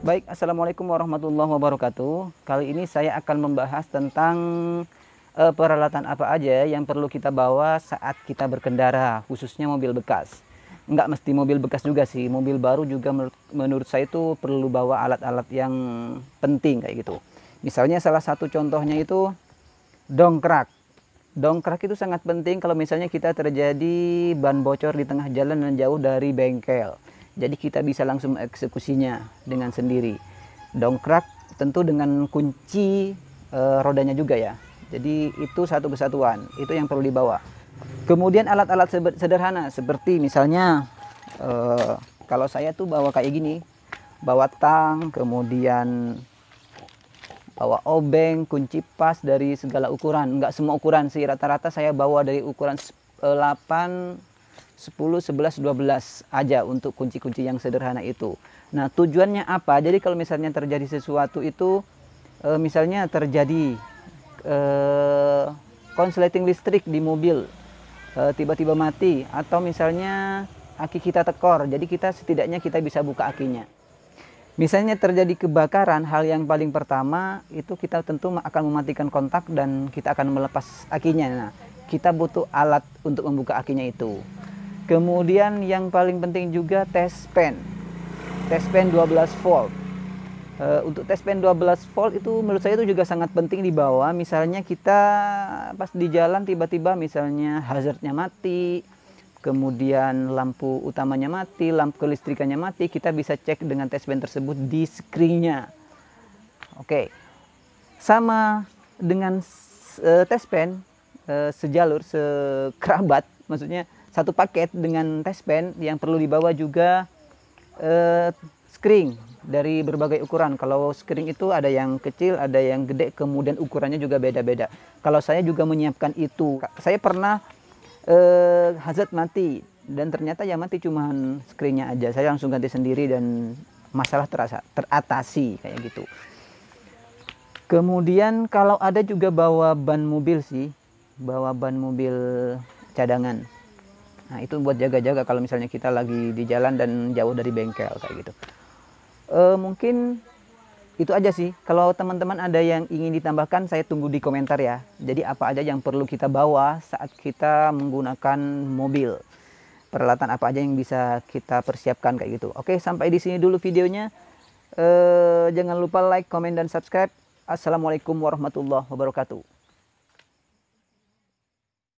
Baik, Assalamualaikum warahmatullahi wabarakatuh. Kali ini saya akan membahas tentang peralatan apa aja yang perlu kita bawa saat kita berkendara, khususnya mobil bekas. Nggak mesti mobil bekas juga sih, mobil baru juga menurut saya itu perlu bawa alat-alat yang penting kayak gitu. Misalnya salah satu contohnya itu dongkrak. Dongkrak itu sangat penting kalau misalnya kita terjadi ban bocor di tengah jalan dan jauh dari bengkel. Jadi kita bisa langsung eksekusinya dengan sendiri. Dongkrak tentu dengan kunci rodanya juga ya. Jadi itu satu kesatuan, itu yang perlu dibawa. Kemudian alat-alat sederhana seperti misalnya kalau saya tuh bawa kayak gini, bawa tang, kemudian bawa obeng, kunci pas dari segala ukuran. Enggak semua ukuran sih, rata-rata saya bawa dari ukuran 8, 10, 11, 12 aja untuk kunci-kunci yang sederhana itu. Nah, tujuannya apa? Jadi kalau misalnya terjadi sesuatu itu, misalnya terjadi konsleting listrik di mobil, tiba-tiba mati, atau misalnya aki kita tekor, jadi setidaknya kita bisa buka akinya. Misalnya terjadi kebakaran, hal yang paling pertama itu kita tentu akan mematikan kontak dan kita akan melepas akinya. Nah, kita butuh alat untuk membuka akinya itu. Kemudian yang paling penting juga test pen 12 volt. Untuk test pen 12 volt itu menurut saya itu juga sangat penting dibawa. Misalnya kita pas di jalan tiba-tiba misalnya hazardnya mati, kemudian lampu utamanya mati, lampu kelistrikannya mati, kita bisa cek dengan test pen tersebut di screen-nya. Oke, sama dengan test pen sejalur, sekerabat, maksudnya satu paket dengan test pen yang perlu dibawa juga screen dari berbagai ukuran. Kalau screen itu ada yang kecil, ada yang gede, kemudian ukurannya juga beda-beda. Kalau saya juga menyiapkan itu. Saya pernah hazard mati dan ternyata yang mati cuma screen-nya aja. Saya langsung ganti sendiri dan masalah teratasi kayak gitu. Kemudian kalau ada juga bawa ban mobil sih, bawa ban mobil cadangan. Nah, itu buat jaga-jaga kalau misalnya kita lagi di jalan dan jauh dari bengkel kayak gitu. Mungkin itu aja sih. Kalau teman-teman ada yang ingin ditambahkan, saya tunggu di komentar ya. Jadi apa aja yang perlu kita bawa saat kita menggunakan mobil. Peralatan apa aja yang bisa kita persiapkan kayak gitu. Oke, sampai di sini dulu videonya. Jangan lupa like, komen, dan subscribe. Assalamualaikum warahmatullahi wabarakatuh.